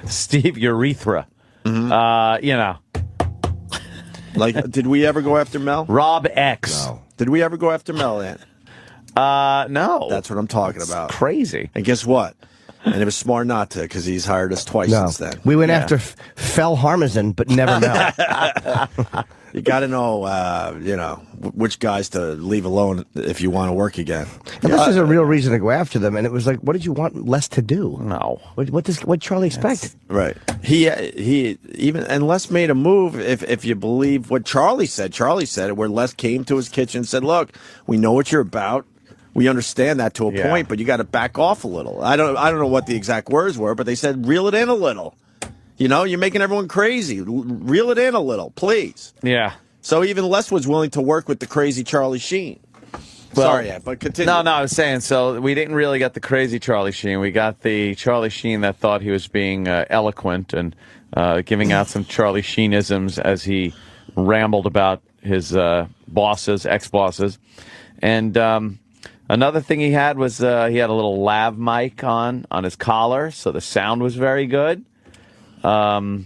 Steve Urethra. Like, did we ever go after Mel? Rob X. No. Did we ever go after Mel, Ant? No. That's what I'm talking about. Crazy. And guess what? And it was smart not to, because he's hired us twice since then. We went after Fel Harmison, but never Mel. You got to know, which guys to leave alone if you want to work again. Unless there's a real reason to go after them, and it was like, what did you want Les to do? No. What Charlie expect? Right. He even and Les made a move. If you believe what Charlie said it where Les came to his kitchen and said, "Look, we know what you're about. We understand that to a point, but you got to back off a little." I don't know what the exact words were, but they said, "Reel it in a little." You're making everyone crazy. Reel it in a little, please. Yeah. So even Les was willing to work with the crazy Charlie Sheen. Well, sorry, but continue. No, I was saying, so we didn't really get the crazy Charlie Sheen. We got the Charlie Sheen that thought he was being eloquent and giving out some Charlie Sheenisms as he rambled about his bosses, ex-bosses. And Another thing he had was he had a little lav mic on his collar, so the sound was very good. He had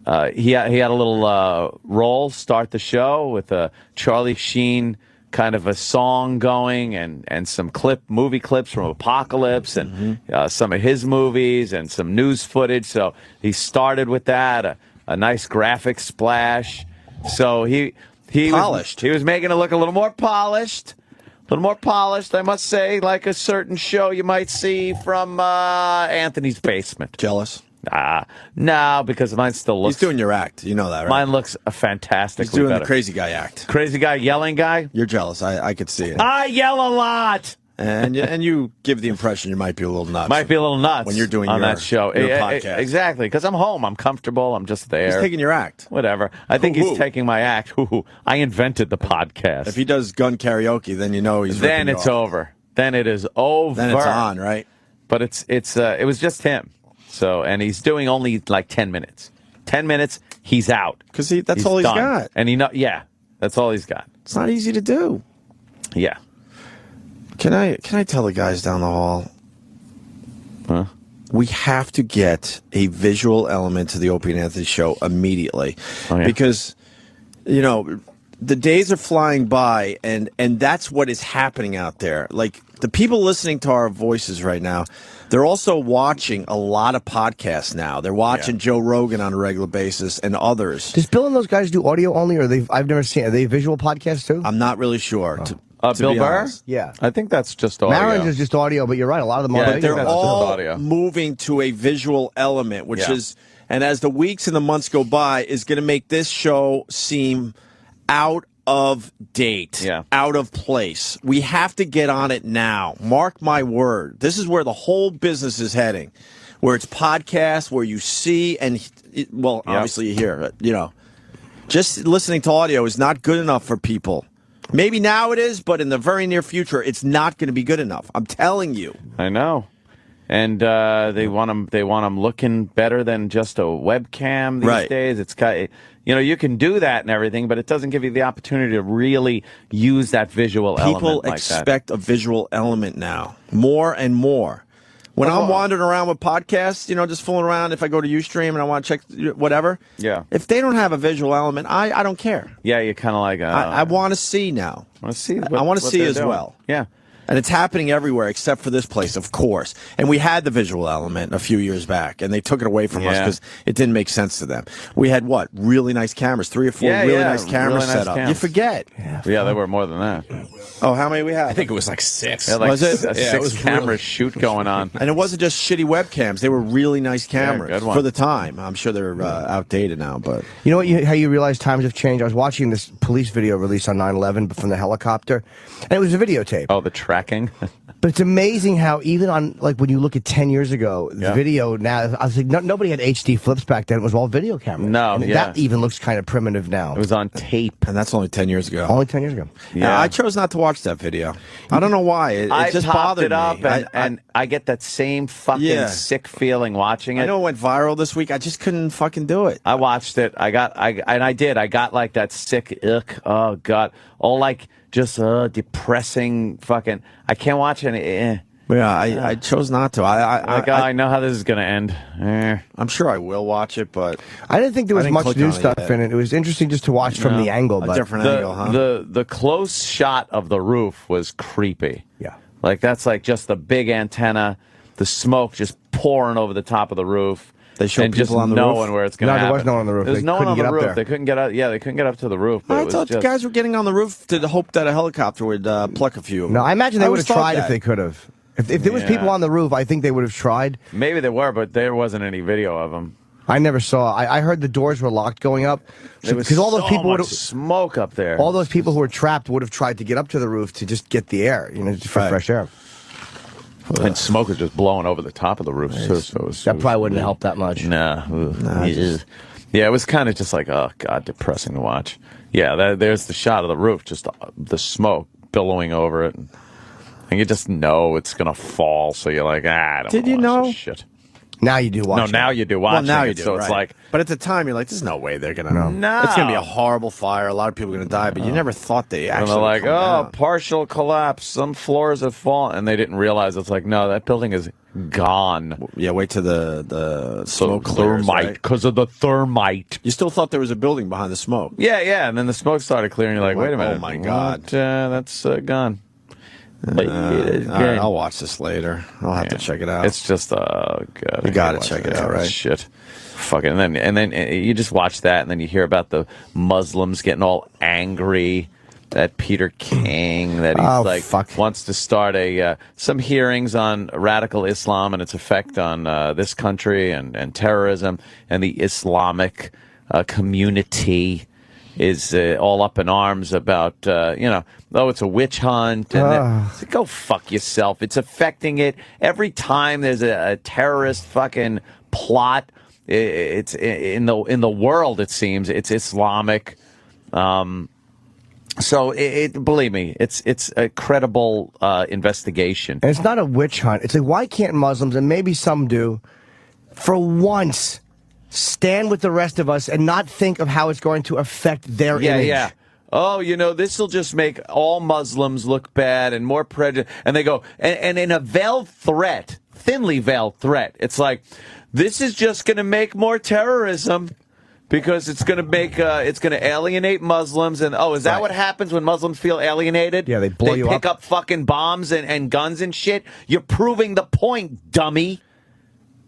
a little roll start the show with a Charlie Sheen kind of a song going and some movie clips from Apocalypse and some of his movies and some news footage. So he started with that, a nice graphic splash. So he polished. He was making it look a little more polished. I must say, like a certain show you might see from Anthony's Basement. Jealous? No, because mine still looks... He's doing your act. You know that, right? Mine looks fantastically He's doing better. the crazy guy act. Crazy guy, yelling guy? You're jealous. I could see it. I yell a lot! And you give the impression you might be a little nuts. Might be a little nuts when you're doing on your, that show. your podcast. Exactly, because I'm home. I'm comfortable. I'm just there. He's taking your act. Whatever. I think he's taking my act. I invented the podcast. If he does gun karaoke, then you know he's Then it's over. Then it is over. Then it's on, right? But it was just him. So, and he's doing only like 10 minutes. 10 minutes, he's out. Because that's all he's got. And that's all he's got. It's not easy to do. Yeah. Can I tell the guys down the hall? Huh? We have to get a visual element to the Opie and Anthony show immediately. Oh, yeah. Because, the days are flying by, and that's what is happening out there. Like, the people listening to our voices right now, they're also watching a lot of podcasts now. They're watching Joe Rogan on a regular basis and others. Does Bill and those guys do audio only, or I've never seen? Are they visual podcasts too? I'm not really sure. Oh. To Bill be Burr? honest. Yeah. I think that's just audio. Marin's is just audio, but you're right. A lot of them are. But they're that's all just audio. moving to a visual element, which is, and as the weeks and the months go by, is going to make this show seem out of date, out of place. We have to get on it now. Mark my word. This is where the whole business is heading, where it's podcasts, where you see and, obviously you hear it. Just listening to audio is not good enough for people. Maybe now it is, but in the very near future, it's not going to be good enough. I'm telling you. I know. And they want them looking better than just a webcam these days. It's kind of, you can do that and everything, but it doesn't give you the opportunity to really use that visual element. People expect a visual element now, more and more. When I'm wandering around with podcasts, just fooling around, if I go to Ustream and I want to check whatever, if they don't have a visual element, I don't care. Yeah, you're kind of like... I want to see now. I want to see I want to see as doing. well. Yeah. And it's happening everywhere except for this place, of course. And we had the visual element a few years back, and they took it away from us because it didn't make sense to them. We had really nice cameras, 3 or 4 really nice cameras set up. You forget. Yeah, there were more than that. Oh, how many we had? I think it was like 6. Yeah, like was it? A 6 camera shoot going on. And it wasn't just shitty webcams. They were really nice cameras good one. for the time. I'm sure they're outdated now, but... You know what? How you realize times have changed? I was watching this police video release on 9/11 from the helicopter, and it was a videotape. Oh, the tracking? But it's amazing how even on, like, when you look at 10 years ago, the video now, I was like, nobody had HD flips back then. It was all video cameras. No, that even looks kind of primitive now. It was on tape. And that's only 10 years ago. Only 10 years ago. Yeah. I chose not to watch that video. I don't know why. It just bothered me. And I get that same fucking sick feeling watching it. I know it went viral this week. I just couldn't fucking do it. I watched it. I got like that sick ick. Oh, God. All like just depressing fucking... I can't watch any... Yeah, I chose not to. I know how this is going to end. I'm sure I will watch it, but... I didn't think there was much new stuff in it. It was interesting just to watch from the angle. A different angle, huh? The close shot of the roof was creepy. Yeah. Like, that's like just the big antenna, the smoke just pouring over the top of the roof. They showed people just on the roof? knowing where it's going to happen. No, there was no one on the roof. There was no one on the roof. There. They couldn't get up. Yeah, they couldn't get up to the roof. But I thought the guys were getting on the roof to hope that a helicopter would pluck a few. No, I imagine they would have tried if they could have. If there was people on the roof, I think they would have tried. Maybe they were, but there wasn't any video of them. I never saw. I heard the doors were locked going up. Because all those people would have smoke up there. All those people who were trapped would have tried to get up to the roof to just get the air, for fresh air. And smoke was just blowing over the top of the roof. That probably wouldn't help that much. Yeah, it was kind of just like, oh, God, depressing to watch. Yeah, there's the shot of the roof, just the smoke billowing over it. And you just know it's going to fall, so you're like, I don't Did you know? Shit. Now you do watch No, now you do watch Well, now it. you do. So right. it's like, but at the time, you're like, "There's no way they're gonna. No. It's gonna be a horrible fire. A lot of people are gonna die." But you never thought they and actually. they're like, come oh, down. partial collapse. Some floors have fallen, and they didn't realize it's like, no, that building is gone. Yeah, wait till the smoke clears, thermite right? because of the thermite. You still thought there was a building behind the smoke. Yeah, and then the smoke started clearing. You're like, wait a minute, Oh my God, what? That's gone. All right, I'll watch this later. I'll have to check it out. It's just God, You gotta check it out, right? Shit, fucking. And then you just watch that, and then you hear about the Muslims getting all angry at Peter King that he's wants to start some hearings on radical Islam and its effect on this country and terrorism, and the Islamic community is all up in arms about it's a witch hunt, and so go fuck yourself. It's affecting it every time there's a terrorist fucking plot. It's in the world. It seems it's Islamic. So believe me, it's a credible investigation. And it's not a witch hunt. It's like, why can't Muslims, and maybe some do, for once stand with the rest of us and not think of how it's going to affect their image? Yeah. Oh, this will just make all Muslims look bad and more prejudice. And they go, and in a veiled threat, thinly veiled threat, it's like, this is just going to make more terrorism. Because it's going to make, it's going to alienate Muslims. And, is that what happens when Muslims feel alienated? Yeah, they blow you up. They pick up fucking bombs and guns and shit. You're proving the point, dummy,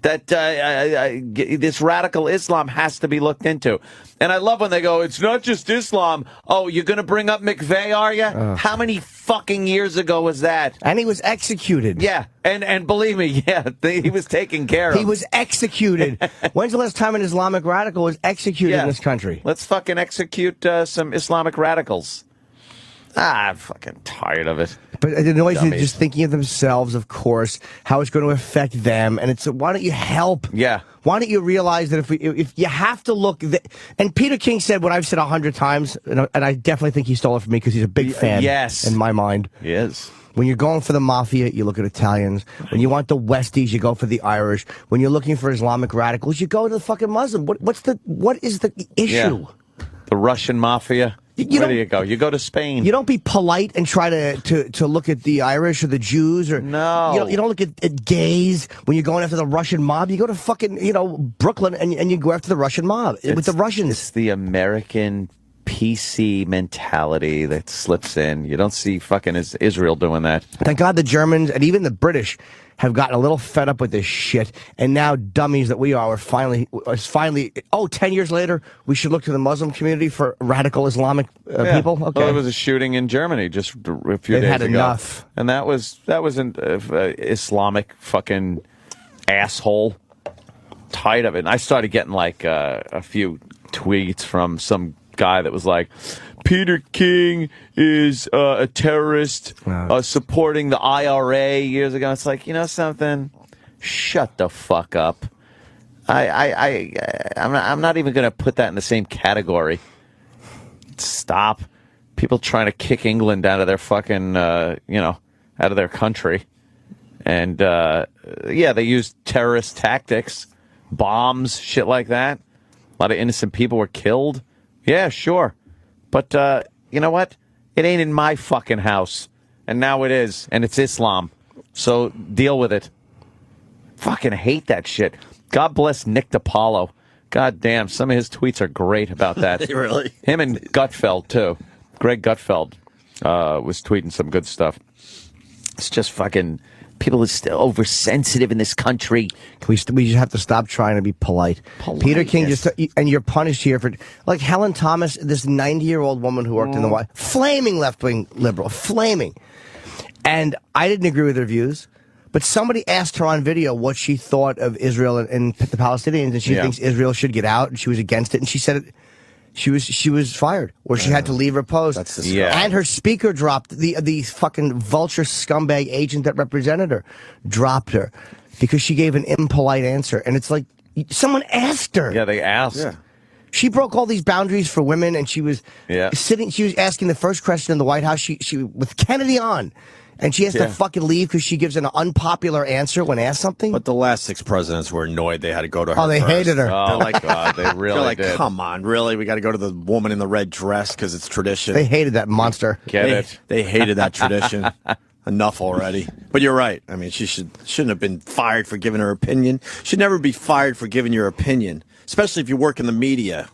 that this radical Islam has to be looked into. And I love when they go, it's not just Islam. Oh, you're going to bring up McVeigh, are you? How many fucking years ago was that? And he was executed. Yeah, and believe me, he was taken care of. He was executed. When's the last time an Islamic radical was executed in this country? Let's fucking execute some Islamic radicals. I'm fucking tired of it. But it annoys me just thinking of themselves, of course, how it's going to affect them. And it's, why don't you help? Yeah. Why don't you realize that if you have to look, and Peter King said what I've said 100 times, and I definitely think he stole it from me because he's a big fan. Yes. In my mind. He is. When you're going for the mafia, you look at Italians. When you want the Westies, you go for the Irish. When you're looking for Islamic radicals, you go to the fucking Muslim. What is the issue? Yeah. The Russian mafia. Where do you go? You go to Spain. You don't be polite and try to look at the Irish or the Jews or no. You don't look at gays when you're going after the Russian mob. You go to fucking Brooklyn and you go after the Russian mob with the Russians. It's the American PC mentality that slips in. You don't see fucking Israel doing that. Thank God the Germans and even the British have gotten a little fed up with this shit, and now dummies that we are finally 10 years later, we should look to the Muslim community for radical Islamic people. Okay. Well, there was a shooting in Germany just a few days ago. Had enough. And that was an Islamic fucking asshole. Tired of it. And I started getting like a few tweets from some guy that was like, Peter King is a terrorist supporting the IRA years ago. It's like, you know something? Shut the fuck up. I'm not even going to put that in the same category. Stop. People trying to kick England out of their fucking, out of their country. And, they use terrorist tactics, bombs, shit like that. A lot of innocent people were killed. Yeah, sure. But you know what? It ain't in my fucking house. And now it is. And it's Islam. So deal with it. Fucking hate that shit. God bless Nick DiPaolo. God damn, some of his tweets are great about that. Really? Him and Gutfeld, too. Greg Gutfeld was tweeting some good stuff. It's just fucking... People are still oversensitive in this country. We just have to stop trying to be polite. Peter King and you're punished here for, like Helen Thomas, this 90-year-old woman who worked in the White, flaming left-wing liberal, flaming. And I didn't agree with her views, but somebody asked her on video what she thought of Israel and the Palestinians, and she thinks Israel should get out, and she was against it, and she said she was fired, or she had to leave her post. That's disgusting. And her speaker dropped, the fucking vulture scumbag agent that represented her dropped her because she gave an impolite answer. And it's like, someone asked her. Yeah, they asked. Yeah. She broke all these boundaries for women, and she was Yeah. sitting. She was asking the first question in the White House. She with Kennedy on, And she has to fucking leave because she gives an unpopular answer when asked something? But the last 6 presidents were annoyed they had to go to her. Oh, they first. hated her. Oh, my God, they really They're like, did. come on, really? We got to go to the woman in the red dress because it's tradition. They hated that monster. They hated that tradition. Enough already. But you're right. I mean, she shouldn't have been fired for giving her opinion. Should never be fired for giving your opinion, especially if you work in the media.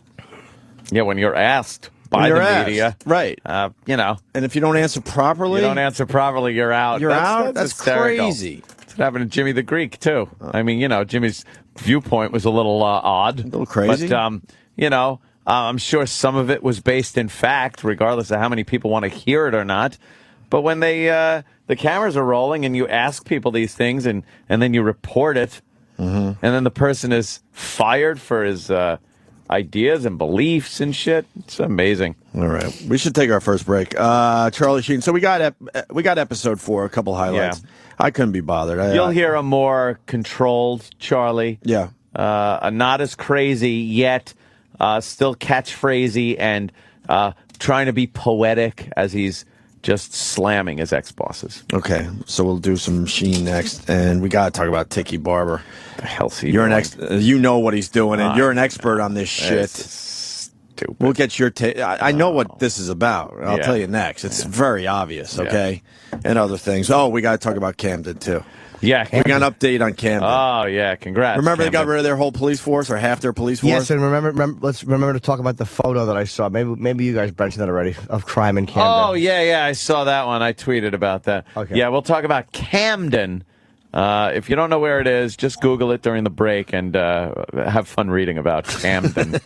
Yeah, when you're asked by the media. Right. You know. And if you don't answer properly. You're out. You're out? That's hysterical. crazy. That's what happened to Jimmy the Greek, too. I mean, you know, Jimmy's viewpoint was a little odd. A little crazy. But, you know, I'm sure some of it was based in fact, regardless of how many people want to hear it or not. But when the cameras are rolling and you ask people these things and then you report it, and then the person is fired for his ideas and beliefs and shit, it's amazing. All right, we should take our first break. Charlie Sheen. So we got episode 4, a couple highlights. Yeah. I couldn't be bothered. You'll hear a more controlled Charlie. Yeah. Not as crazy yet, still catchphrasy and trying to be poetic as he's just slamming his ex-bosses. Okay, so we'll do some Sheen next, and we got to talk about Tiki Barber. The hell's he You're doing? you know what he's doing, and you're an expert on this shit. Stupid. We'll get your take. I know what this is about. I'll Yeah. tell you next. It's very obvious, okay? And other things. Oh, we got to talk about Camden, too. Yeah, We got an update on Camden. Oh, yeah, congrats. Remember they got Camden. rid of their whole police force, or half their police force? Yes, and let's remember to talk about the photo that I saw. Maybe you guys mentioned that already, of crime in Camden. Oh, yeah, I saw that one. I tweeted about that. Okay. Yeah, we'll talk about Camden. If you don't know where it is, just Google it during the break and have fun reading about Camden.